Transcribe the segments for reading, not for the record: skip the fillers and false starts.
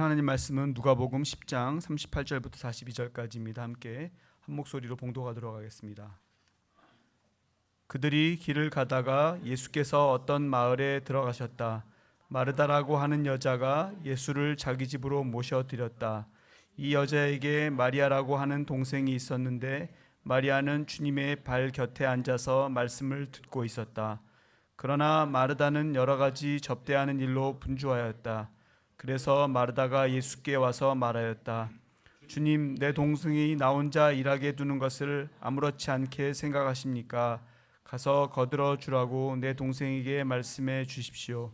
하나님 말씀은 누가복음 10장 38절부터 42절까지입니다. 함께 한 목소리로 봉독하도록 하겠습니다. 그들이 길을 가다가 예수께서 어떤 마을에 들어가셨다. 마르다라고 하는 여자가 예수를 자기 집으로 모셔드렸다. 이 여자에게 마리아라고 하는 동생이 있었는데 마리아는 주님의 발 곁에 앉아서 말씀을 듣고 있었다. 그러나 마르다는 여러 가지 접대하는 일로 분주하였다. 그래서 마르다가 예수께 와서 말하였다. 주님, 내 동생이 나 혼자 일하게 두는 것을 아무렇지 않게 생각하십니까? 가서 거들어 주라고 내 동생에게 말씀해 주십시오.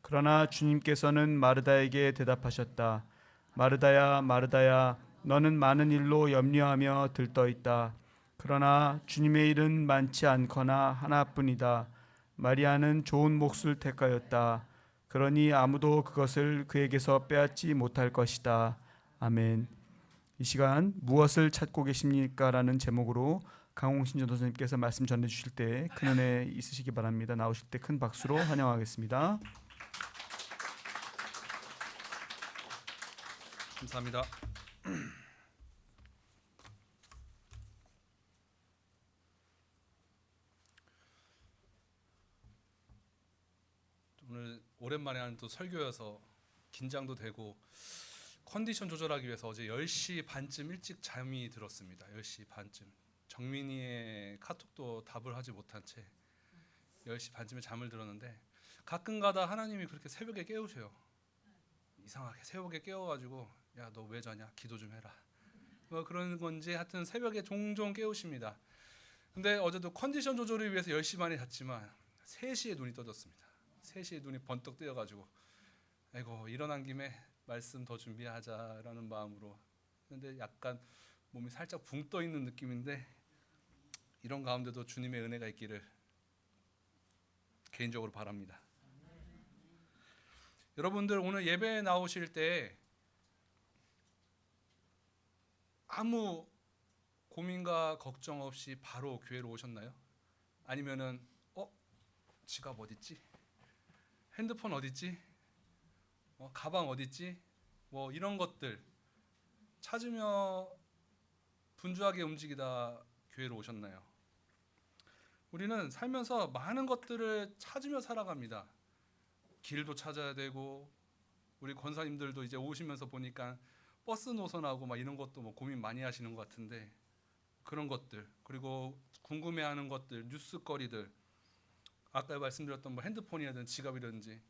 그러나 주님께서는 마르다에게 대답하셨다. 마르다야, 마르다야, 너는 많은 일로 염려하며 들떠 있다. 그러나 주님의 일은 많지 않거나 하나뿐이다. 마리아는 좋은 몫을 택하였다. 그러니 아무도 그것을 그에게서 빼앗지 못할 것이다. 아멘. 이 시간 무엇을 찾고 계십니까? 라는 제목으로 강홍신 전도사님께서 말씀 전해 주실 때 큰 은혜 있으시기 바랍니다. 나오실 때 큰 박수로 환영하겠습니다. 감사합니다. 오늘 오랜만에 하는 또 설교여서 긴장도 되고 컨디션 조절하기 위해서 어제 10시 반쯤 일찍 잠이 들었습니다. 10시 반쯤. 정민이의 카톡도 답을 하지 못한 채 10시 반쯤에 잠을 들었는데 가끔가다 하나님이 그렇게 새벽에 깨우셔요. 이상하게 새벽에 깨워가지고 야, 너 왜 자냐? 기도 좀 해라. 뭐 그런 건지 하여튼 새벽에 종종 깨우십니다. 근데 어제도 컨디션 조절을 위해서 10시 반에 잤지만 3시에 눈이 떠졌습니다. 3시에 눈이 번뜩 뜨여가지고 아이고 일어난 김에 말씀 더 준비하자라는 마음으로 근데 약간 몸이 살짝 붕 떠 있는 느낌인데 이런 가운데도 주님의 은혜가 있기를 개인적으로 바랍니다. 여러분들 오늘 예배에 나오실 때 아무 고민과 걱정 없이 바로 교회로 오셨나요? 아니면은 지갑 어딨지? 핸드폰 어딨지? 가방 어딨지? 뭐 이런 것들 찾으며 분주하게 움직이다 교회로 오셨나요? 우리는 살면서 많은 것들을 찾으며 살아갑니다. 길도 찾아야 되고 우리 권사님들도 이제 오시면서 보니까 버스 노선하고 막 이런 것도 뭐 고민 많이 하시는 것 같은데 그런 것들 그리고 궁금해하는 것들 뉴스거리들 아까 말씀드렸던 뭐 핸드폰이라든지 지갑이라든지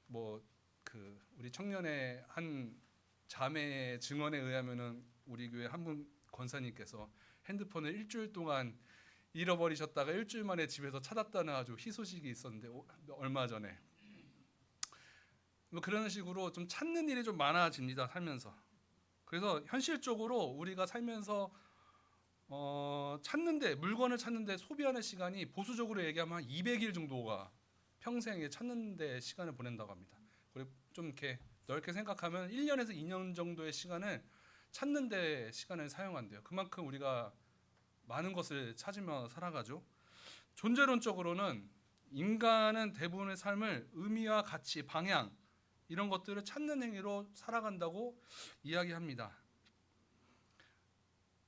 뭐 그 우리 청년의 한 자매의 증언에 의하면은 우리 교회 한 분 권사님께서 핸드폰을 일주일 동안 잃어버리셨다가 일주일 만에 집에서 찾았다는 아주 희소식이 있었는데 얼마 전에 뭐 그런 식으로 좀 찾는 일이 좀 많아집니다 살면서. 그래서 현실적으로 우리가 살면서 찾는데 물건을 찾는데 소비하는 시간이 보수적으로 얘기하면 한 200일 정도가 평생에 찾는데 시간을 보낸다고 합니다. 그리고 좀 이렇게 넓게 생각하면 1년에서 2년 정도의 시간을 찾는데 시간을 사용한대요. 그만큼 우리가 많은 것을 찾으며 살아가죠. 존재론적으로는 인간은 대부분의 삶을 의미와 가치, 방향 이런 것들을 찾는 행위로 살아간다고 이야기합니다.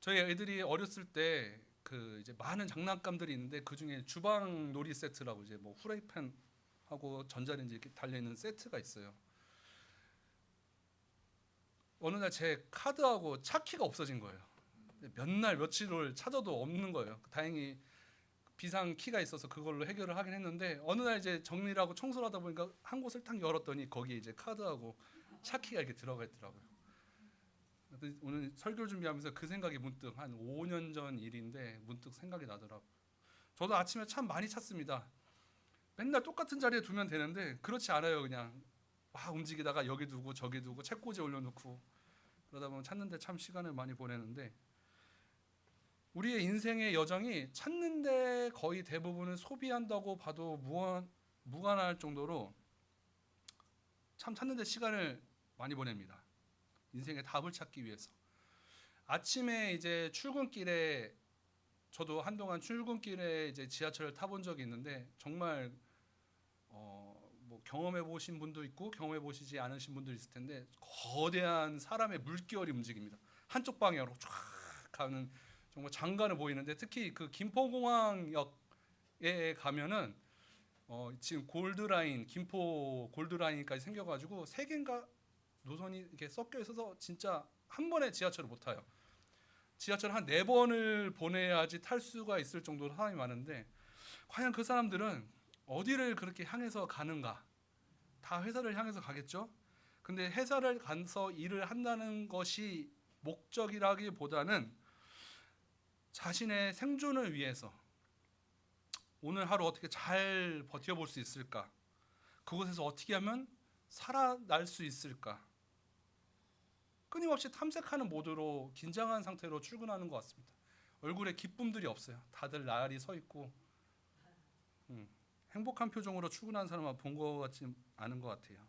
저희 애들이 어렸을 때 그 이제 많은 장난감들이 있는데 그 중에 주방 놀이 세트라고 이제 뭐 후라이팬하고 전자레인지 이렇게 달려 있는 세트가 있어요. 어느 날 제 카드하고 차키가 없어진 거예요. 몇 날 며칠을 찾아도 없는 거예요. 다행히 비상 키가 있어서 그걸로 해결을 하긴 했는데 어느 날 이제 정리를 하고 청소를 하다 보니까 한 곳을 딱 열었더니 거기에 이제 카드하고 차키가 이렇게 들어가 있더라고요. 오늘 설교를 준비하면서 그 생각이 문득 한 5년 전 일인데 문득 생각이 나더라고요. 저도 아침에 참 많이 찾습니다. 맨날 똑같은 자리에 두면 되는데 그렇지 않아요. 그냥 막 움직이다가 여기 두고 저기 두고 책꽂이에 올려놓고 그러다 보면 찾는데 참 시간을 많이 보내는데 우리의 인생의 여정이 찾는데 거의 대부분은 소비한다고 봐도 무관할 정도로 참 찾는데 시간을 많이 보냅니다. 인생의 답을 찾기 위해서. 아침에 이제 출근길에 저도 한동안 출근길에 이제 지하철을 타본 적이 있는데 정말 뭐 경험해 보신 분도 있고 경험해 보시지 않으신 분도 있을 텐데 거대한 사람의 물결이 움직입니다. 한쪽 방향으로 쫙 가는 정말 장관을 보이는데 특히 그 김포공항역에 가면은 지금 골드라인 김포 골드라인까지 생겨가지고 세 개인가 노선이 이렇게 섞여 있어서 진짜 한 번에 지하철을 못 타요. 지하철 한 4번을 보내야지 탈 수가 있을 정도로 사람이 많은데 과연 그 사람들은 어디를 그렇게 향해서 가는가? 다 회사를 향해서 가겠죠. 근데 회사를 가서 일을 한다는 것이 목적이라기보다는 자신의 생존을 위해서 오늘 하루 어떻게 잘 버텨볼 수 있을까? 그곳에서 어떻게 하면 살아날 수 있을까? 끊임없이 탐색하는 모드로 긴장한 상태로 출근하는 것 같습니다. 얼굴에 기쁨들이 없어요. 다들 나란히 서 있고 행복한 표정으로 출근하는 사람만 본 것 같지 않은 것 같아요.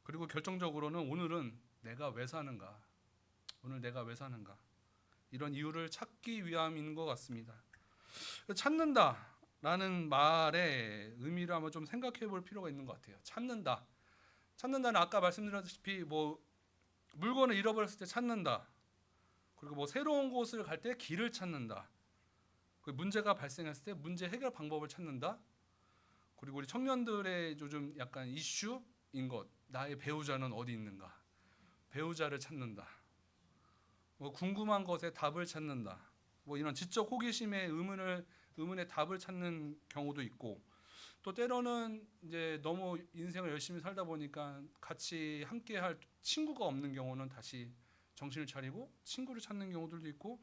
그리고 결정적으로는 오늘은 내가 왜 사는가? 오늘 내가 왜 사는가? 이런 이유를 찾기 위함인 것 같습니다. 찾는다라는 말의 의미를 한번 좀 생각해 볼 필요가 있는 것 같아요. 찾는다. 찾는다는 아까 말씀드렸다시피 물건을 잃어버렸을 때 찾는다. 그리고 새로운 곳을 갈 때 길을 찾는다. 문제가 발생했을 때 문제 해결 방법을 찾는다. 그리고 우리 청년들의 요즘 약간 이슈인 것, 나의 배우자는 어디 있는가? 배우자를 찾는다. 궁금한 것에 답을 찾는다. 이런 지적 호기심의 의문의 답을 찾는 경우도 있고, 또 때로는 이제 너무 인생을 열심히 살다 보니까 같이 함께할 친구가 없는 경우는 다시 정신을 차리고 친구를 찾는 경우들도 있고,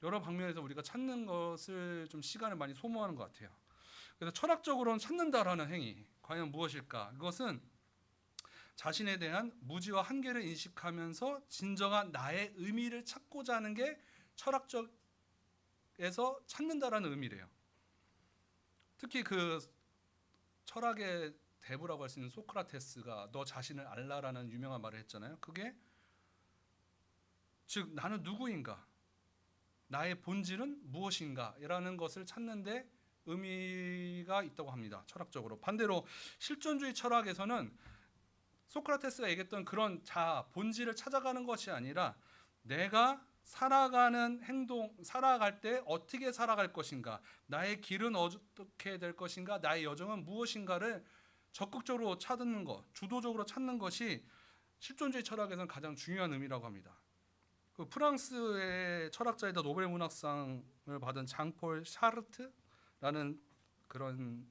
여러 방면에서 우리가 찾는 것을 좀 시간을 많이 소모하는 것 같아요. 그래서 철학적으로는 찾는다라는 행위, 과연 무엇일까? 이것은 자신에 대한 무지와 한계를 인식하면서 진정한 나의 의미를 찾고자 하는 게 철학적에서 찾는다라는 의미래요. 특히 그 철학의 대부라고 할 수 있는 소크라테스가 너 자신을 알라라는 유명한 말을 했잖아요. 그게 즉 나는 누구인가? 나의 본질은 무엇인가? 라는 것을 찾는데 의미가 있다고 합니다. 철학적으로. 반대로 실존주의 철학에서는 소크라테스가 얘기했던 그런 본질을 찾아가는 것이 아니라 내가 살아가는 행동, 살아갈 때 어떻게 살아갈 것인가, 나의 길은 어떻게 될 것인가, 나의 여정은 무엇인가를 적극적으로 찾는 것, 주도적으로 찾는 것이 실존주의 철학에서는 가장 중요한 의미라고 합니다. 그 프랑스의 철학자이다 노벨 문학상을 받은 장폴 샤르트라는 그런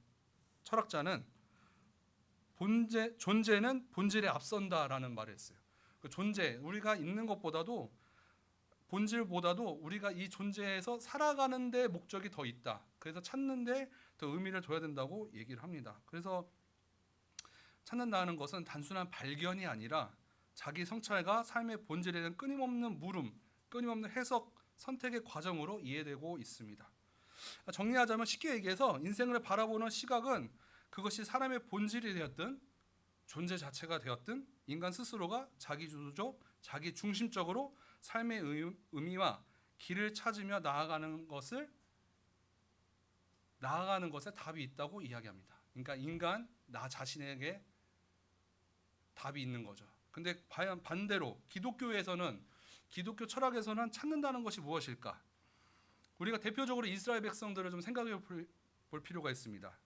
철학자는 존재는 본질에 앞선다라는 말을 했어요. 그 존재, 우리가 있는 것보다도 본질보다도 우리가 이 존재에서 살아가는 데 목적이 더 있다. 그래서 찾는 데 더 의미를 둬야 된다고 얘기를 합니다. 그래서 찾는다는 것은 단순한 발견이 아니라 자기 성찰과 삶의 본질에 대한 끊임없는 물음, 끊임없는 해석, 선택의 과정으로 이해되고 있습니다. 정리하자면 쉽게 얘기해서 인생을 바라보는 시각은 그것이 사람의 본질이 되었든 존재 자체가 되었든 인간 스스로가 자기주도적, 자기중심적으로 삶의 의미와 길을 찾으며 나아가는 것에 답이 있다고 이야기합니다. 그러니까 인간 나 자신에게 답이 있는 거죠. 근데 과연 반대로 기독교 철학에서는 찾는다는 것이 무엇일까? 우리가 대표적으로 이스라엘 백성들을 좀 생각해 볼 필요가 있습니다.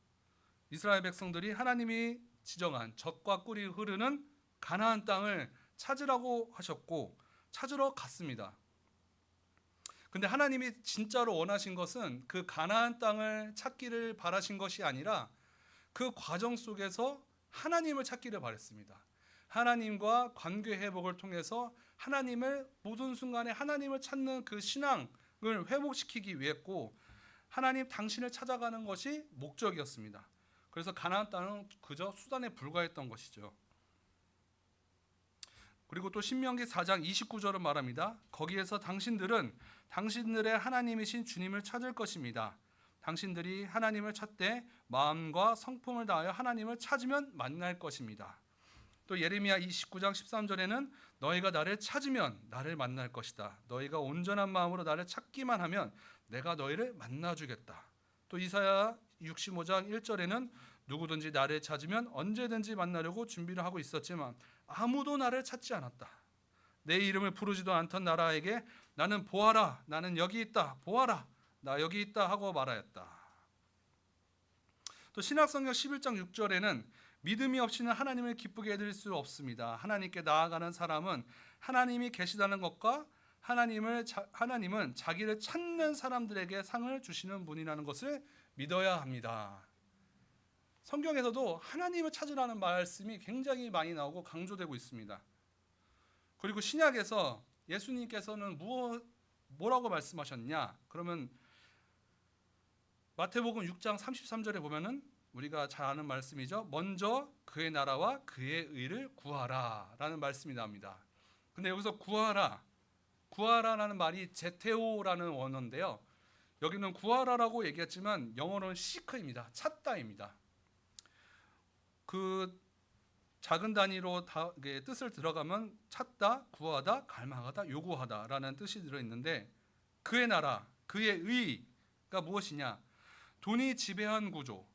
이스라엘 백성들이 하나님이 지정한 젖과 꿀이 흐르는 가나안 땅을 찾으라고 하셨고 찾으러 갔습니다. 근데 하나님이 진짜로 원하신 것은 그 가나안 땅을 찾기를 바라신 것이 아니라 그 과정 속에서 하나님을 찾기를 바랬습니다. 하나님과 관계 회복을 통해서 모든 순간에 하나님을 찾는 그 신앙을 회복시키기 위했고 하나님 당신을 찾아가는 것이 목적이었습니다. 그래서 가나안 땅은 그저 수단에 불과했던 것이죠. 그리고 또 신명기 4장 29절은 말합니다. 거기에서 당신들은 당신들의 하나님이신 주님을 찾을 것입니다. 당신들이 하나님을 찾되 마음과 성품을 다하여 하나님을 찾으면 만날 것입니다. 또 예레미야 29장 13절에는 너희가 나를 찾으면 나를 만날 것이다. 너희가 온전한 마음으로 나를 찾기만 하면 내가 너희를 만나주겠다. 또 이사야 65장 1절에는 누구든지 나를 찾으면 언제든지 만나려고 준비를 하고 있었지만 아무도 나를 찾지 않았다. 내 이름을 부르지도 않던 나라에게 나는 보아라, 나는 여기 있다, 보아라, 나 여기 있다 하고 말하였다. 또 신약성경 11장 6절에는 믿음이 없이는 하나님을 기쁘게 해드릴 수 없습니다. 하나님께 나아가는 사람은 하나님이 계시다는 것과 하나님은 자기를 찾는 사람들에게 상을 주시는 분이라는 것을 믿어야 합니다. 성경에서도 하나님을 찾으라는 말씀이 굉장히 많이 나오고 강조되고 있습니다. 그리고 신약에서 예수님께서는 뭐라고 말씀하셨냐? 그러면 마태복음 6장 33절에 보면은 우리가 잘 아는 말씀이죠. 먼저 그의 나라와 그의 의를 구하라라는 말씀이 나옵니다. 근데 여기서 구하라라는 말이 제테오라는 원어인데요. 여기는 구하라라고 얘기했지만 영어로는 시크입니다. 찾다입니다. 그 작은 단위로 뜻을 들어가면 찾다, 구하다, 갈망하다, 요구하다라는 뜻이 들어있는데 그의 나라, 그의 의가 무엇이냐? 돈이 지배한 구조,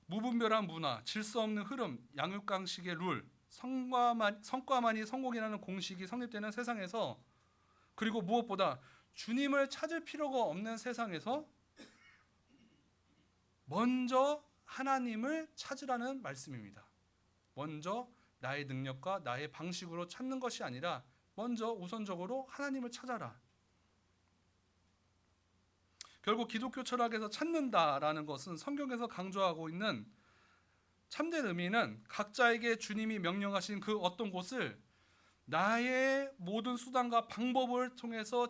무분별한 문화, 질서 없는 흐름, 양육강식의 룰, 성과만이 성공이라는 공식이 성립되는 세상에서, 그리고 무엇보다 주님을 찾을 필요가 없는 세상에서 먼저 하나님을 찾으라는 말씀입니다. 먼저 나의 능력과 나의 방식으로 찾는 것이 아니라 먼저 우선적으로 하나님을 찾아라. 결국 기독교 철학에서 찾는다라는 것은 성경에서 강조하고 있는 참된 의미는 각자에게 주님이 명령하신 그 어떤 곳을 나의 모든 수단과 방법을 통해서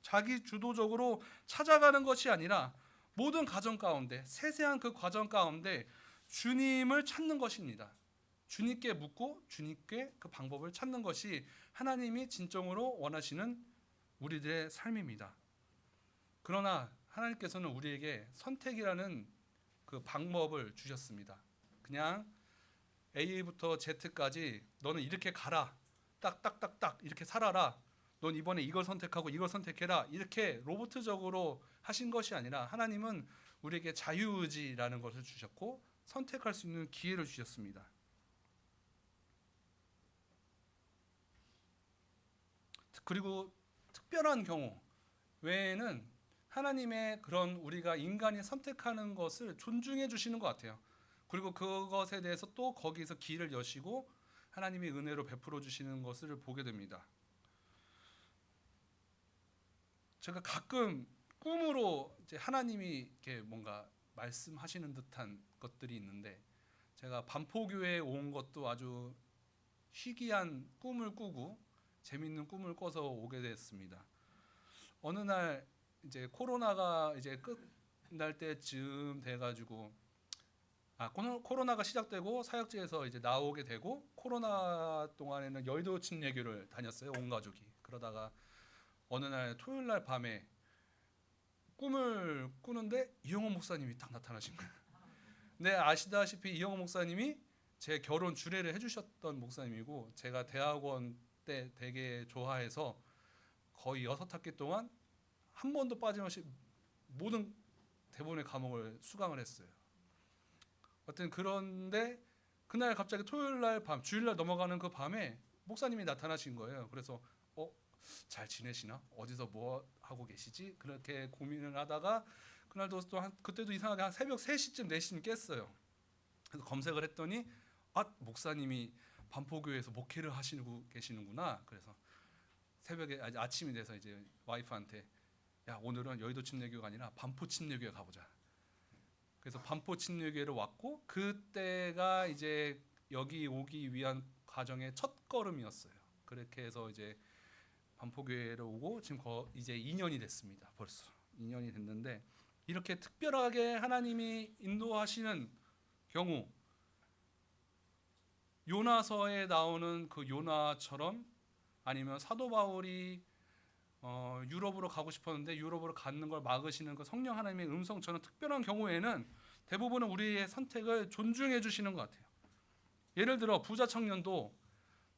자기주도적으로 찾아가는 것이 아니라 모든 과정 가운데, 세세한 그 과정 가운데 주님을 찾는 것입니다. 주님께 묻고 주님께 그 방법을 찾는 것이 하나님이 진정으로 원하시는 우리들의 삶입니다. 그러나 하나님께서는 우리에게 선택이라는 그 방법을 주셨습니다. 그냥 A부터 Z까지 너는 이렇게 가라, 딱딱딱딱 이렇게 살아라, 넌 이번에 이걸 선택하고 이걸 선택해라, 이렇게 로봇적으로 하신 것이 아니라 하나님은 우리에게 자유의지라는 것을 주셨고 선택할 수 있는 기회를 주셨습니다. 그리고 특별한 경우 외에는 하나님의 그런 우리가 인간이 선택하는 것을 존중해 주시는 것 같아요. 그리고 그것에 대해서 또 거기서 길을 여시고 하나님이 은혜로 베풀어 주시는 것을 보게 됩니다. 제가 가끔 꿈으로 이제 하나님이 이렇게 뭔가 말씀하시는 듯한 것들이 있는데, 제가 반포교회에 온 것도 아주 희귀한 꿈을 꾸고 재밌는 꿈을 꿔서 오게 됐습니다. 어느 날 이제 코로나가 이제 끝날 때쯤 돼가지고 코로나가 시작되고 사역지에서 이제 나오게 되고, 코로나 동안에는 여의도 침례교를 다녔어요, 온 가족이. 그러다가 어느 날 토요일 날 밤에 꿈을 꾸는데 이영호 목사님이 딱 나타나신 거예요. 근데 아시다시피 이영호 목사님이 제 결혼 주례를 해주셨던 목사님이고, 제가 대학원 때 되게 좋아해서 거의 6학기 동안 한 번도 빠짐없이 모든 대본의 과목을 수강을 했어요. 하여튼 그런데 그날 갑자기 토요일 날 밤, 주일 날 넘어가는 그 밤에 목사님이 나타나신 거예요. 그래서 잘 지내시나? 어디서 뭐 하고 계시지? 그렇게 고민을 하다가 그날도 또 그때도 이상하게 한 새벽 3시쯤 4시쯤 깼어요. 그래서 검색을 했더니 목사님이 반포교회에서 목회를 하시고 계시는구나. 그래서 새벽에 아침이 돼서 이제 와이프한테 야, 오늘은 여의도 침례교가 아니라 반포 침례교회 가보자. 그래서 반포 침례교회를 왔고, 그때가 이제 여기 오기 위한 과정의 첫 걸음이었어요. 그렇게 해서 이제 반포교회를 오고 지금 이제 2년이 됐습니다. 벌써 2년이 됐는데, 이렇게 특별하게 하나님이 인도하시는 경우, 요나서에 나오는 그 요나처럼, 아니면 사도 바울이 유럽으로 가고 싶었는데 유럽으로 가는 걸 막으시는 그 성령 하나님의 음성처럼 특별한 경우에는 대부분은 우리의 선택을 존중해 주시는 것 같아요. 예를 들어 부자 청년도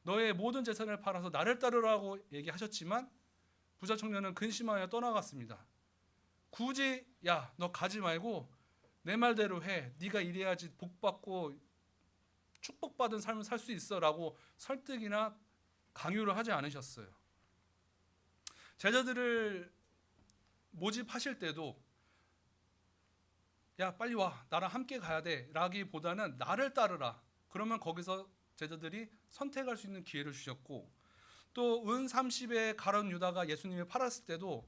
너의 모든 재산을 팔아서 나를 따르라고 얘기하셨지만 부자 청년은 근심하여 떠나갔습니다. 굳이 야, 너 가지 말고 내 말대로 해. 네가 이래야지 복받고 축복받은 삶을 살 수 있어라고 설득이나 강요를 하지 않으셨어요. 제자들을 모집하실 때도 야, 빨리 와. 나랑 함께 가야 돼. 라기보다는 나를 따르라. 그러면 거기서 제자들이 선택할 수 있는 기회를 주셨고, 또 은 30에 가룟 유다가 예수님을 팔았을 때도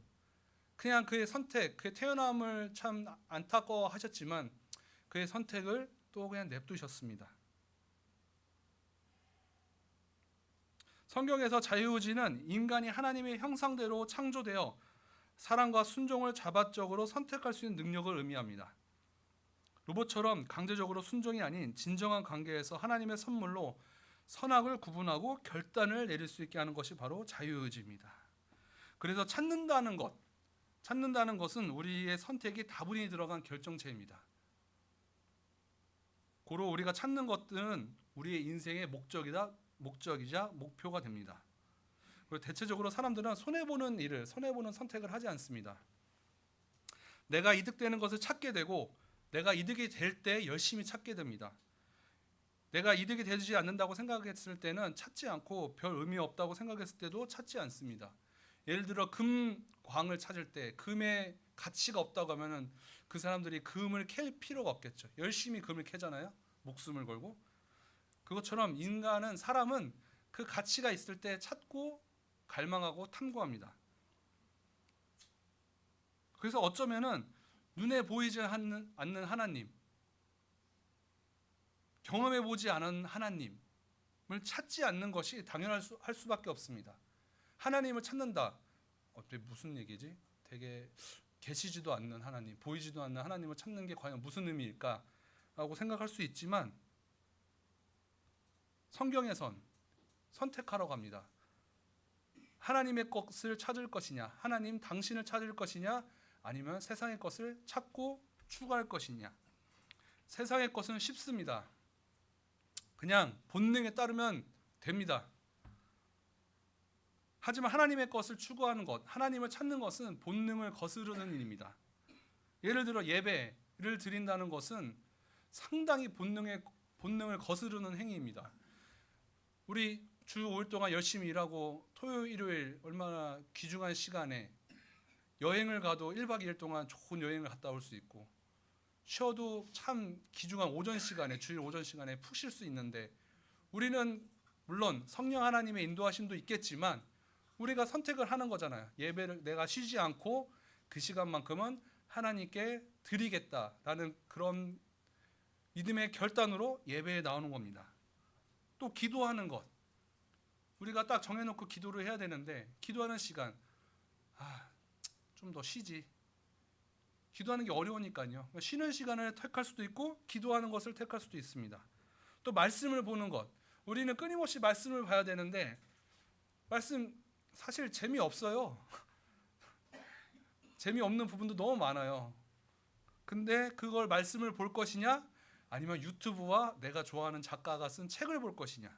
그냥 그의 선택, 그의 태어남을 참 안타까워하셨지만 그의 선택을 또 그냥 냅두셨습니다. 성경에서 자유의지는 인간이 하나님의 형상대로 창조되어 사랑과 순종을 자발적으로 선택할 수 있는 능력을 의미합니다. 로봇처럼 강제적으로 순종이 아닌 진정한 관계에서 하나님의 선물로 선악을 구분하고 결단을 내릴 수 있게 하는 것이 바로 자유의지입니다. 그래서 찾는다는 것은 우리의 선택이 다분히 들어간 결정체입니다. 고로 우리가 찾는 것들은 우리의 인생의 목적이자 목표가 됩니다. 그리고 대체적으로 사람들은 손해보는 선택을 하지 않습니다. 내가 이득되는 것을 찾게 되고 내가 이득이 될 때 열심히 찾게 됩니다. 내가 이득이 되지 않는다고 생각했을 때는 찾지 않고 별 의미 없다고 생각했을 때도 찾지 않습니다. 예를 들어 금광을 찾을 때 금의 가치가 없다고 하면은 그 사람들이 금을 캘 필요가 없겠죠. 열심히 금을 캐잖아요. 목숨을 걸고. 그것처럼 사람은 그 가치가 있을 때 찾고 갈망하고 탐구합니다. 그래서 어쩌면은 눈에 보이지 않는 하나님, 경험해 보지 않은 하나님을 찾지 않는 것이 할 수밖에 없습니다. 하나님을 찾는다. 무슨 얘기지? 되게 계시지도 않는 하나님, 보이지도 않는 하나님을 찾는 게 과연 무슨 의미일까라고 생각할 수 있지만 성경에선 선택하라고 합니다. 하나님의 것을 찾을 것이냐, 하나님 당신을 찾을 것이냐, 아니면 세상의 것을 찾고 추구할 것이냐. 세상의 것은 쉽습니다. 그냥 본능에 따르면 됩니다. 하지만 하나님의 것을 추구하는 것, 하나님을 찾는 것은 본능을 거스르는 일입니다. 예를 들어 예배를 드린다는 것은 상당히 본능을 거스르는 행위입니다. 우리 주 5일 동안 열심히 일하고 토요일, 일요일 얼마나 귀중한 시간에 여행을 가도 1박 2일 동안 좋은 여행을 갔다 올 수 있고 쉬어도 참 귀중한 주일 오전 시간에 푹 쉴 수 있는데 우리는 물론 성령 하나님의 인도하심도 있겠지만 우리가 선택을 하는 거잖아요. 예배를 내가 쉬지 않고 그 시간만큼은 하나님께 드리겠다라는 그런 믿음의 결단으로 예배에 나오는 겁니다. 또 기도하는 것. 우리가 딱 정해놓고 기도를 해야 되는데 기도하는 시간 좀 더 쉬지. 기도하는 게 어려우니까요. 쉬는 시간을 택할 수도 있고 기도하는 것을 택할 수도 있습니다. 또 말씀을 보는 것. 우리는 끊임없이 말씀을 봐야 되는데 말씀 사실 재미없어요. 재미없는 부분도 너무 많아요. 근데 그걸 말씀을 볼 것이냐 아니면 유튜브와 내가 좋아하는 작가가 쓴 책을 볼 것이냐.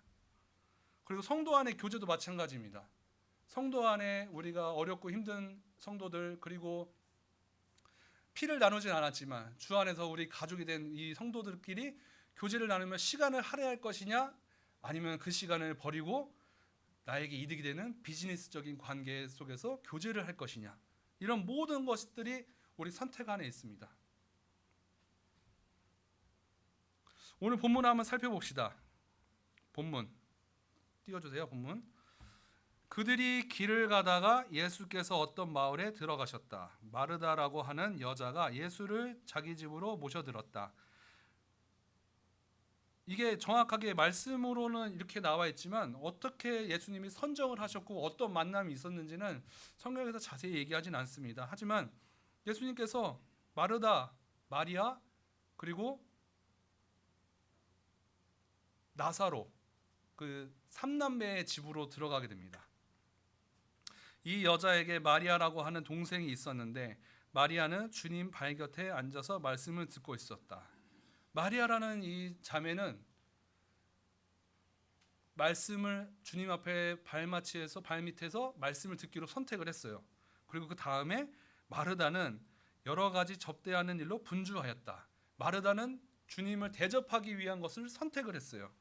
그리고 성도 안의 교제도 마찬가지입니다. 성도 안에 우리가 어렵고 힘든 성도들 그리고 피를 나누진 않았지만 주 안에서 우리 가족이 된 이 성도들끼리 교제를 나누며 시간을 할애할 것이냐 아니면 그 시간을 버리고 나에게 이득이 되는 비즈니스적인 관계 속에서 교제를 할 것이냐. 이런 모든 것들이 우리 선택 안에 있습니다. 오늘 본문 한번 살펴봅시다. 본문 띄워주세요. 본문. 그들이 길을 가다가 예수께서 어떤 마을에 들어가셨다. 마르다라고 하는 여자가 예수를 자기 집으로 모셔들었다. 이게 정확하게 말씀으로는 이렇게 나와 있지만 어떻게 예수님이 선정을 하셨고 어떤 만남이 있었는지는 성경에서 자세히 얘기하진 않습니다. 하지만 예수님께서 마르다, 마리아 그리고 나사로 그 3남매의 집으로 들어가게 됩니다. 이 여자에게 마리아라고 하는 동생이 있었는데 마리아는 주님 발 곁에 앉아서 말씀을 듣고 있었다. 마리아라는 이 자매는 말씀을 주님 앞에 발밑에서 말씀을 듣기로 선택을 했어요. 그리고 그 다음에 마르다는 여러 가지 접대하는 일로 분주하였다. 마르다는 주님을 대접하기 위한 것을 선택을 했어요.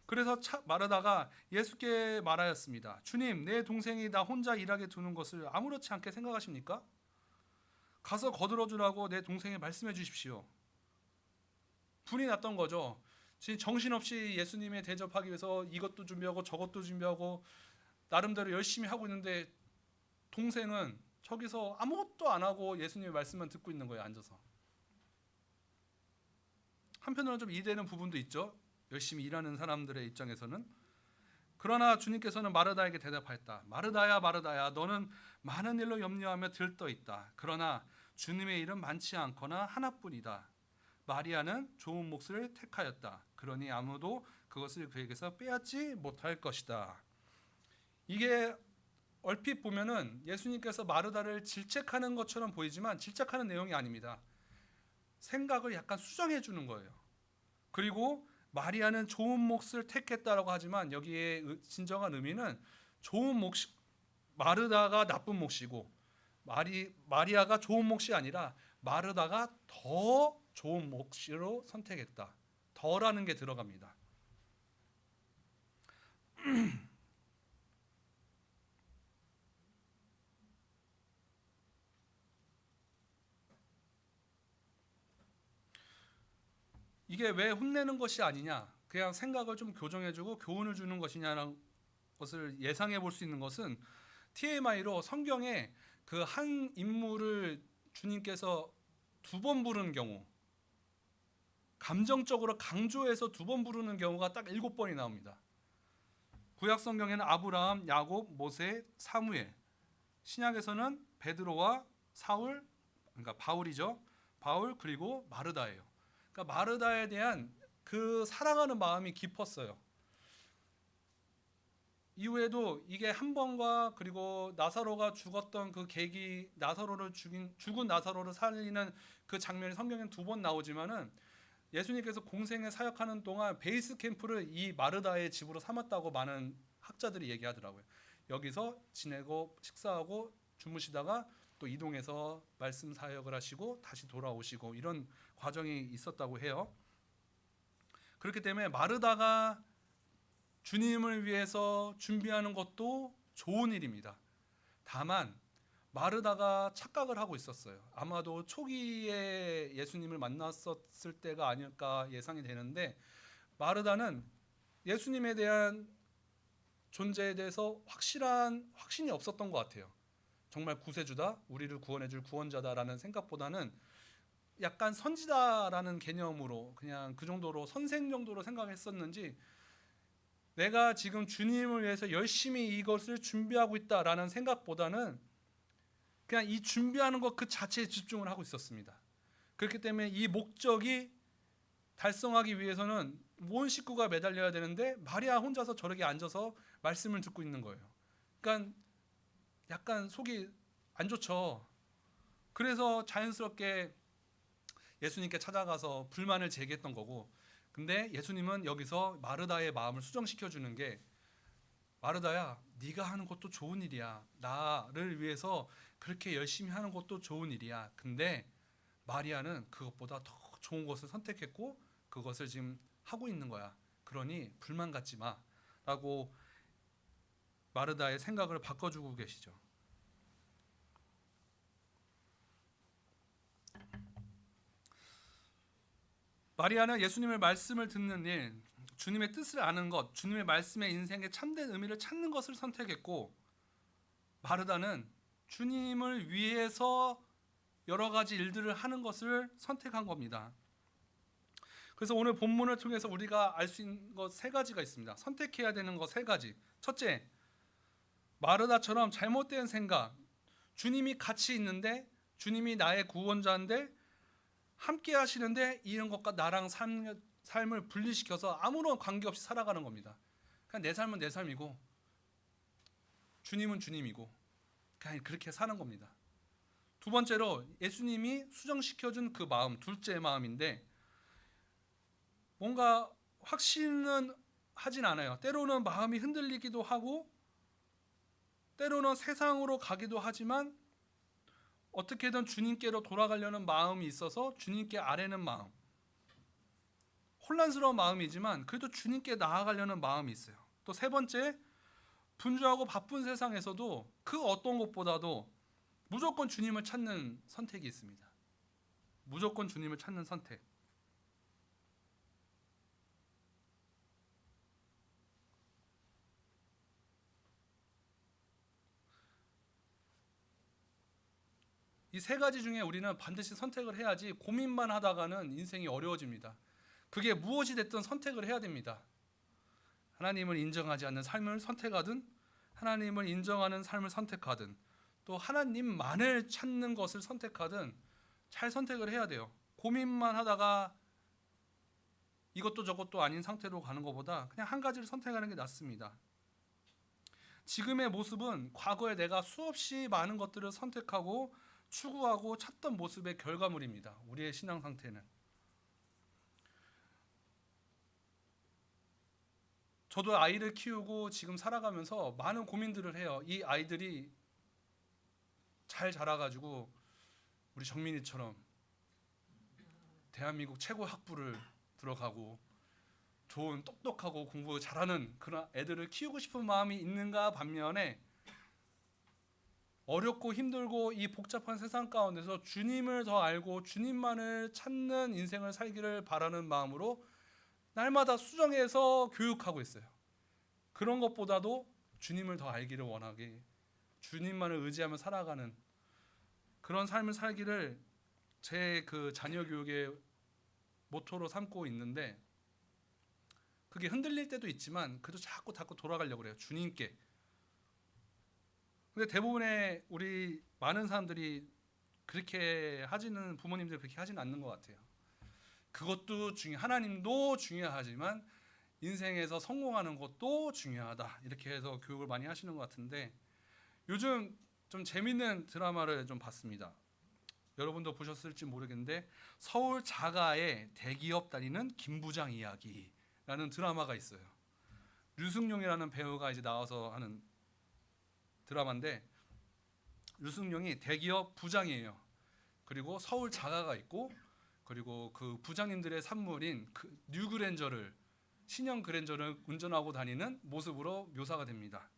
그래서 마르다가 예수께 말하였습니다. 주님, 내 동생이 나 혼자 일하게 두는 것을 아무렇지 않게 생각하십니까? 가서 거들어주라고 내 동생에 말씀해 주십시오. 분이 났던 거죠. 지금 정신없이 예수님의 대접하기 위해서 이것도 준비하고 저것도 준비하고 나름대로 열심히 하고 있는데 동생은 저기서 아무것도 안 하고 예수님의 말씀만 듣고 있는 거예요. 앉아서. 한편으로는 좀 이해되는 부분도 있죠. 열심히 일하는 사람들의 입장에서는. 그러나 주님께서는 마르다에게 대답하였다. 마르다야 마르다야, 너는 많은 일로 염려하며 들떠 있다. 그러나 주님의 일은 많지 않거나 하나뿐이다. 마리아는 좋은 몫을 택하였다. 그러니 아무도 그것을 그에게서 빼앗지 못할 것이다. 이게 얼핏 보면은 예수님께서 마르다를 질책하는 것처럼 보이지만 질책하는 내용이 아닙니다. 생각을 약간 수정해 주는 거예요. 그리고 마리아는 좋은 몫을 택했다라고 하지만 여기에 진정한 의미는 좋은 몫, 마르다가 나쁜 몫이고 마리아가 좋은 몫이 아니라 마르다가 더 좋은 몫으로 선택했다. 더라는 게 들어갑니다. 이게 왜 혼내는 것이 아니냐, 그냥 생각을 좀 교정해주고 교훈을 주는 것이냐라는 것을 예상해 볼 수 있는 것은 TMI로 성경에 그 한 인물을 주님께서 두 번 부르는 경우, 감정적으로 강조해서 두 번 부르는 경우가 딱 7번이 나옵니다. 구약 성경에는 아브라함, 야곱, 모세, 사무엘, 신약에서는 베드로와 사울, 그러니까 바울이죠. 바울 그리고 마르다예요. 그러니까 마르다에 대한 그 사랑하는 마음이 깊었어요. 이후에도 이게 한 번과 그리고 나사로가 죽었던 그 계기, 나사로를 죽은 나사로를 살리는 그 장면이 성경에 두 번 나오지만은 예수님께서 공생에 사역하는 동안 베이스 캠프를 이 마르다의 집으로 삼았다고 많은 학자들이 얘기하더라고요. 여기서 지내고 식사하고 주무시다가 또 이동해서 말씀 사역을 하시고 다시 돌아오시고 이런 과정이 있었다고 해요. 그렇기 때문에 마르다가 주님을 위해서 준비하는 것도 좋은 일입니다. 다만 마르다가 착각을 하고 있었어요. 아마도 초기에 예수님을 만났었을 때가 아닐까 예상이 되는데, 마르다는 예수님에 대한 존재에 대해서 확신이 없었던 것 같아요. 정말 구세주다, 우리를 구원해줄 구원자다라는 생각보다는 약간 선지자라는 개념으로 그냥 그 정도로 선생 정도로 생각했었는지, 내가 지금 주님을 위해서 열심히 이것을 준비하고 있다라는 생각보다는 그냥 이 준비하는 것 그 자체에 집중을 하고 있었습니다. 그렇기 때문에 이 목적이 달성하기 위해서는 온 식구가 매달려야 되는데 마리아 혼자서 저렇게 앉아서 말씀을 듣고 있는 거예요. 그러니까 약간 속이 안 좋죠. 그래서 자연스럽게 예수님께 찾아가서 불만을 제기했던 거고, 근데 예수님은 여기서 마르다의 마음을 수정시켜 주는 게, 마르다야, 네가 하는 것도 좋은 일이야. 나를 위해서 그렇게 열심히 하는 것도 좋은 일이야. 근데 마리아는 그것보다 더 좋은 것을 선택했고 그것을 지금 하고 있는 거야. 그러니 불만 갖지 마. 라고 마르다의 생각을 바꿔주고 계시죠. 마리아는 예수님의 말씀을 듣는 일, 주님의 뜻을 아는 것, 주님의 말씀의 인생의 참된 의미를 찾는 것을 선택했고, 마르다는 주님을 위해서 여러 가지 일들을 하는 것을 선택한 겁니다. 그래서 오늘 본문을 통해서 우리가 알 수 있는 것 세 가지가 있습니다. 선택해야 되는 것 세 가지. 첫째, 마르다처럼 잘못된 생각, 주님이 같이 있는데, 주님이 나의 구원자인데 함께 하시는데 이런 것과 나랑 삶을 분리시켜서 아무런 관계없이 살아가는 겁니다. 그냥 내 삶은 내 삶이고 주님은 주님이고 그냥 그렇게 사는 겁니다. 두 번째로, 예수님이 수정시켜준 그 마음, 둘째 마음인데, 뭔가 확신은 하진 않아요. 때로는 마음이 흔들리기도 하고 때로는 세상으로 가기도 하지만 어떻게든 주님께로 돌아가려는 마음이 있어서 주님께 아뢰는 마음, 혼란스러운 마음이지만 그래도 주님께 나아가려는 마음이 있어요. 또 세 번째, 분주하고 바쁜 세상에서도 그 어떤 것보다도 무조건 주님을 찾는 선택이 있습니다. 무조건 주님을 찾는 선택. 이 세 가지 중에 우리는 반드시 선택을 해야지 고민만 하다가는 인생이 어려워집니다. 그게 무엇이 됐든 선택을 해야 됩니다. 하나님을 인정하지 않는 삶을 선택하든 하나님을 인정하는 삶을 선택하든 또 하나님만을 찾는 것을 선택하든 잘 선택을 해야 돼요. 고민만 하다가 이것도 저것도 아닌 상태로 가는 것보다 그냥 한 가지를 선택하는 게 낫습니다. 지금의 모습은 과거에 내가 수없이 많은 것들을 선택하고 추구하고 찾던 모습의 결과물입니다. 우리의 신앙 상태는. 저도 아이를 키우고 지금 살아가면서 많은 고민들을 해요. 이 아이들이 잘 자라가지고 우리 정민이처럼 대한민국 최고 학부를 들어가고 좋은 똑똑하고 공부 잘하는 그런 애들을 키우고 싶은 마음이 있는가 반면에 어렵고 힘들고 이 복잡한 세상 가운데서 주님을 더 알고 주님만을 찾는 인생을 살기를 바라는 마음으로 날마다 수정해서 교육하고 있어요. 그런 것보다도 주님을 더 알기를 원하게 주님만을 의지하며 살아가는 그런 삶을 살기를 제 그 자녀 교육의 모토로 삼고 있는데 그게 흔들릴 때도 있지만 그래도 자꾸 돌아가려고 그래요. 주님께. 근데 대부분의 우리 많은 사람들이 그렇게 하지는 부모님들 그렇게 하지는 않는 것 같아요. 그것도 하나님도 중요하지만 인생에서 성공하는 것도 중요하다. 이렇게 해서 교육을 많이 하시는 것 같은데 요즘 좀 재밌는 드라마를 좀 봤습니다. 여러분도 보셨을지 모르겠는데 서울 자가의 대기업 다니는 김부장 이야기라는 드라마가 있어요. 류승룡이라는 배우가 이제 나와서 하는 드라마인데 류승룡이 대기업 부장이에요. 그리고 서울 자가가 있고 그리고 그 부장님들의 산물인 그 뉴그랜저를 신형 그랜저를 운전하고 다니는 모습으로 묘사가 됩니다.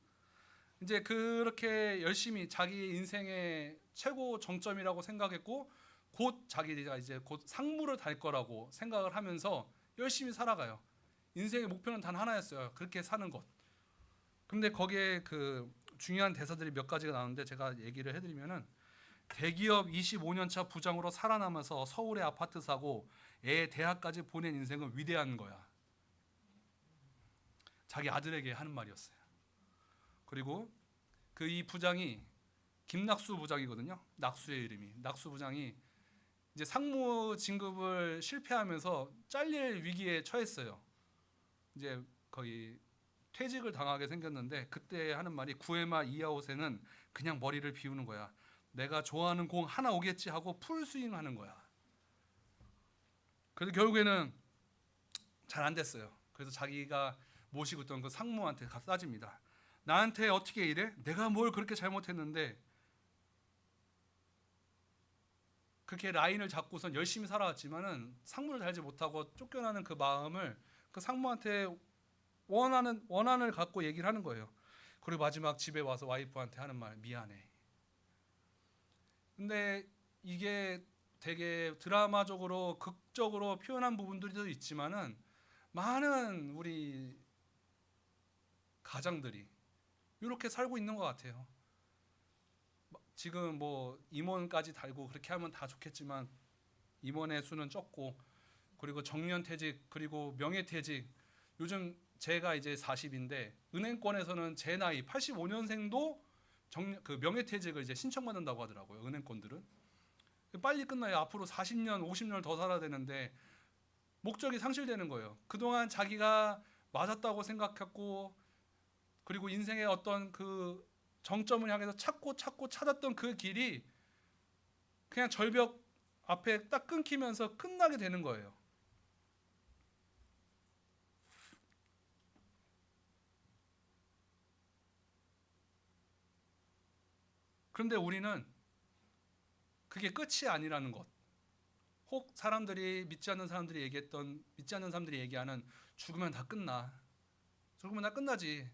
이제 그렇게 열심히 자기 인생의 최고 정점이라고 생각했고 곧 자기가 이제 곧 상무를 달 거라고 생각을 하면서 열심히 살아가요. 인생의 목표는 단 하나였어요. 그렇게 사는 것. 근데 거기에 그 중요한 대사들이 몇 가지가 나오는데 제가 얘기를 해드리면은 대기업 25년 차 부장으로 살아남아서 서울에 아파트 사고 애 대학까지 보낸 인생은 위대한 거야. 자기 아들에게 하는 말이었어요. 그리고 그 이 부장이 김낙수 부장이거든요. 낙수의 이름이. 낙수 부장이 이제 상무 진급을 실패하면서 잘릴 위기에 처했어요. 이제 거의 퇴직을 당하게 생겼는데 그때 하는 말이 구에마 이아웃에는 그냥 머리를 비우는 거야. 내가 좋아하는 공 하나 오겠지 하고 풀 스윙하는 거야. 그래서 결국에는 잘 안 됐어요. 그래서 자기가 모시고 있던 그 상무한테 가서 따집니다. 나한테 어떻게 이래? 내가 뭘 그렇게 잘못했는데 그렇게 라인을 잡고선 열심히 살아왔지만은 상무를 달지 못하고 쫓겨나는 그 마음을 그 상무한테 원한을 갖고 얘기를 하는 거예요. 그리고 마지막 집에 와서 와이프한테 하는 말 미안해. 근데 이게 되게 드라마적으로 극적으로 표현한 부분들도 있지만은 많은 우리 가장들이 이렇게 살고 있는 것 같아요. 지금 뭐 임원까지 달고 그렇게 하면 다 좋겠지만 임원의 수는 적고 그리고 정년퇴직 그리고 명예퇴직 요즘 제가 이제 40인데 은행권에서는 제 나이 85년생도 그 명예퇴직을 이제 신청받는다고 하더라고요. 은행권들은 빨리 끝나요. 앞으로 40년, 50년을 더 살아야 되는데 목적이 상실되는 거예요. 그동안 자기가 맞았다고 생각했고 그리고 인생의 어떤 그 정점을 향해서 찾고 찾았던 그 길이 그냥 절벽 앞에 딱 끊기면서 끝나게 되는 거예요. 그런데 우리는 그게 끝이 아니라는 것. 혹 사람들이 믿지 않는 사람들이 얘기하는 죽으면 다 끝나. 죽으면 다 끝나지.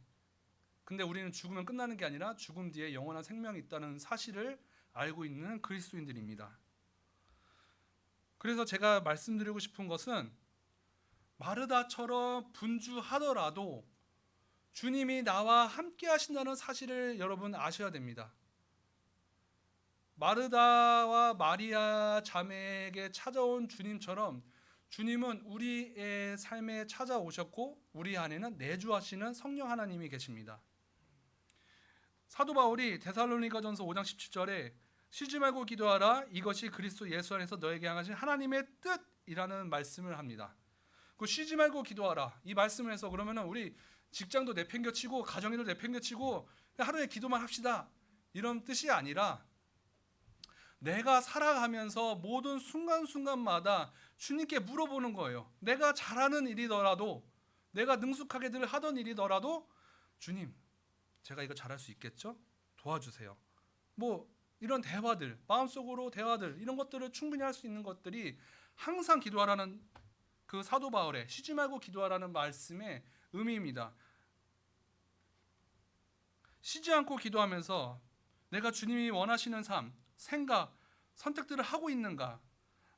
근데 우리는 죽으면 끝나는 게 아니라 죽음 뒤에 영원한 생명이 있다는 사실을 알고 있는 그리스도인들입니다. 그래서 제가 말씀드리고 싶은 것은 마르다처럼 분주하더라도 주님이 나와 함께 하신다는 사실을 여러분 아셔야 됩니다. 마르다와 마리아 자매에게 찾아온 주님처럼 주님은 우리의 삶에 찾아오셨고 우리 안에는 내주하시는 성령 하나님이 계십니다. 사도 바울이 데살로니가전서 5장 17절에 쉬지 말고 기도하라 이것이 그리스도 예수 안에서 너에게 향하신 하나님의 뜻이라는 말씀을 합니다. 그 쉬지 말고 기도하라 이 말씀을 해서 그러면은 우리 직장도 내팽겨치고 가정일도 내팽겨치고 하루에 기도만 합시다 이런 뜻이 아니라 내가 살아가면서 모든 순간순간마다 주님께 물어보는 거예요. 내가 잘하는 일이더라도 내가 능숙하게 늘 하던 일이더라도 주님 제가 이거 잘할 수 있겠죠? 도와주세요. 뭐 이런 대화들 마음속으로 대화들 이런 것들을 충분히 할 수 있는 것들이 항상 기도하라는 그 사도 바울의 쉬지 말고 기도하라는 말씀의 의미입니다. 쉬지 않고 기도하면서 내가 주님이 원하시는 삶, 생각, 선택들을 하고 있는가?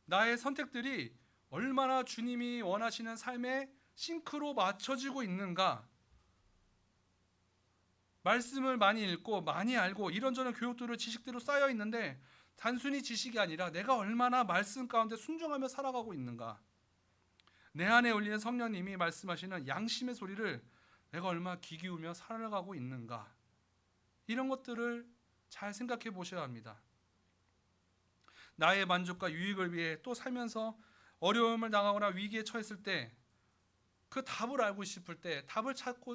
나의 선택들이 얼마나 주님이 원하시는 삶에 싱크로 맞춰지고 있는가? 말씀을 많이 읽고 많이 알고 이런저런 교육들을 지식대로 쌓여 있는데 단순히 지식이 아니라 내가 얼마나 말씀 가운데 순종하며 살아가고 있는가? 내 안에 울리는 성령님이 말씀하시는 양심의 소리를 내가 얼마나 귀 기울이며 살아가고 있는가? 이런 것들을 잘 생각해 보셔야 합니다. 나의 만족과 유익을 위해 또 살면서 어려움을 당하거나 위기에 처했을 때 그 답을 알고 싶을 때 답을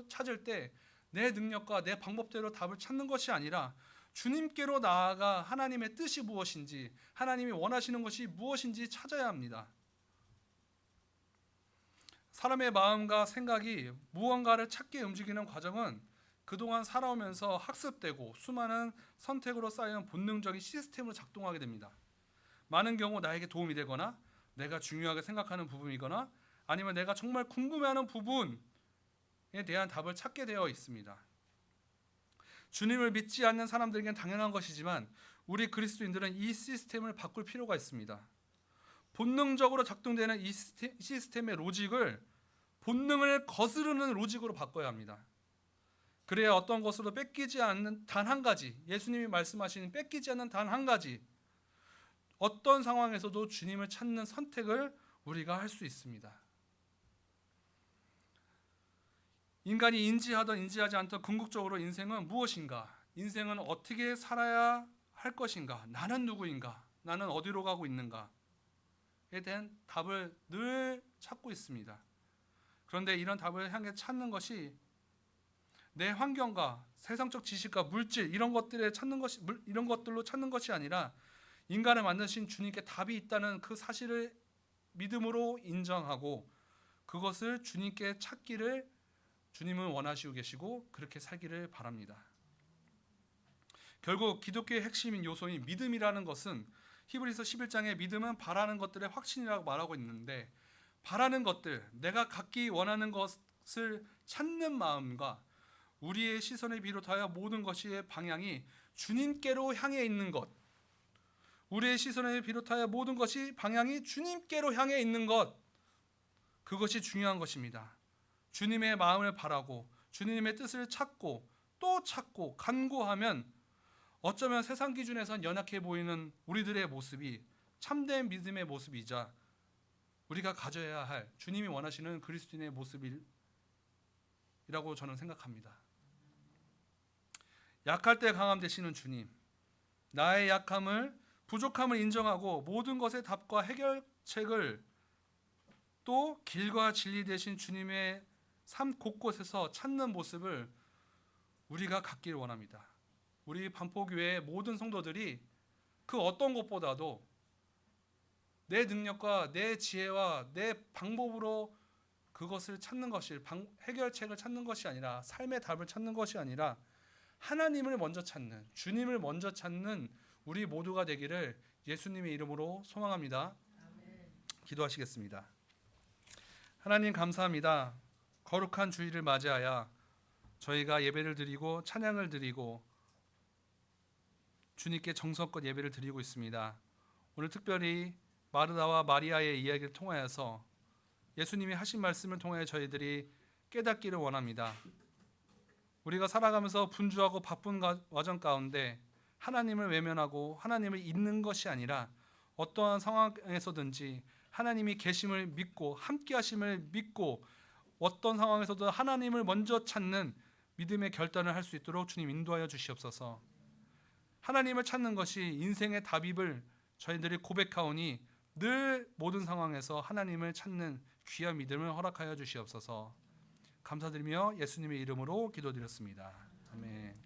찾을 때 내 능력과 내 방법대로 답을 찾는 것이 아니라 주님께로 나아가 하나님의 뜻이 무엇인지 하나님이 원하시는 것이 무엇인지 찾아야 합니다. 사람의 마음과 생각이 무언가를 찾게 움직이는 과정은 그동안 살아오면서 학습되고 수많은 선택으로 쌓인 본능적인 시스템으로 작동하게 됩니다. 많은 경우 나에게 도움이 되거나 내가 중요하게 생각하는 부분이거나 아니면 내가 정말 궁금해하는 부분에 대한 답을 찾게 되어 있습니다. 주님을 믿지 않는 사람들에게는 당연한 것이지만 우리 그리스도인들은 이 시스템을 바꿀 필요가 있습니다. 본능적으로 작동되는 이 시스템의 로직을 본능을 거스르는 로직으로 바꿔야 합니다. 그래야 어떤 것으로 뺏기지 않는 단 한 가지, 예수님이 말씀하시는 뺏기지 않는 단 한 가지, 어떤 상황에서도 주님을 찾는 선택을 우리가 할 수 있습니다. 인간이 인지하든 인지하지 않든 궁극적으로 인생은 무엇인가? 인생은 어떻게 살아야 할 것인가? 나는 누구인가? 나는 어디로 가고 있는가? 에 대한 답을 늘 찾고 있습니다. 그런데 이런 답을 향해 찾는 것이 내 환경과 세상적 지식과 물질 이런 것들로 찾는 것이 아니라 인간을 만드신 주님께 답이 있다는 그 사실을 믿음으로 인정하고 그것을 주님께 찾기를 주님은 원하시고 계시고 그렇게 살기를 바랍니다. 결국 기독교의 핵심인 요소인 믿음이라는 것은 히브리서 11장에 믿음은 바라는 것들의 확신이라고 말하고 있는데 바라는 것들, 내가 갖기 원하는 것을 찾는 마음과 우리의 시선을 비롯하여 모든 것의 방향이 주님께로 향해 있는 것, 우리의 시선을 비롯하여 모든 것이 방향이 주님께로 향해 있는 것, 그것이 중요한 것입니다. 주님의 마음을 바라고 주님의 뜻을 찾고 또 찾고 간구하면 어쩌면 세상 기준에선 연약해 보이는 우리들의 모습이 참된 믿음의 모습이자 우리가 가져야 할 주님이 원하시는 그리스도인의 모습이라고 저는 생각합니다. 약할 때 강함 되시는 주님, 나의 약함을 부족함을 인정하고 모든 것의 답과 해결책을 또 길과 진리 되신 주님의 삶 곳곳에서 찾는 모습을 우리가 갖기를 원합니다. 우리 반포교회의 모든 성도들이 그 어떤 것보다도 내 능력과 내 지혜와 내 방법으로 그것을 찾는 것이 해결책을 찾는 것이 아니라 삶의 답을 찾는 것이 아니라 하나님을 먼저 찾는 주님을 먼저 찾는 우리 모두가 되기를 예수님의 이름으로 소망합니다. 기도하시겠습니다. 하나님 감사합니다. 거룩한 주일을 맞이하여 저희가 예배를 드리고 찬양을 드리고 주님께 정성껏 예배를 드리고 있습니다. 오늘 특별히 마르다와 마리아의 이야기를 통하여서 예수님이 하신 말씀을 통해 저희들이 깨닫기를 원합니다. 우리가 살아가면서 분주하고 바쁜 와정 가운데 하나님을 외면하고 하나님을 잊는 것이 아니라 어떠한 상황에서든지 하나님이 계심을 믿고 함께 하심을 믿고 어떤 상황에서도 하나님을 먼저 찾는 믿음의 결단을 할 수 있도록 주님 인도하여 주시옵소서. 하나님을 찾는 것이 인생의 답임을 저희들이 고백하오니 늘 모든 상황에서 하나님을 찾는 귀한 믿음을 허락하여 주시옵소서. 감사드리며 예수님의 이름으로 기도드렸습니다. 아멘.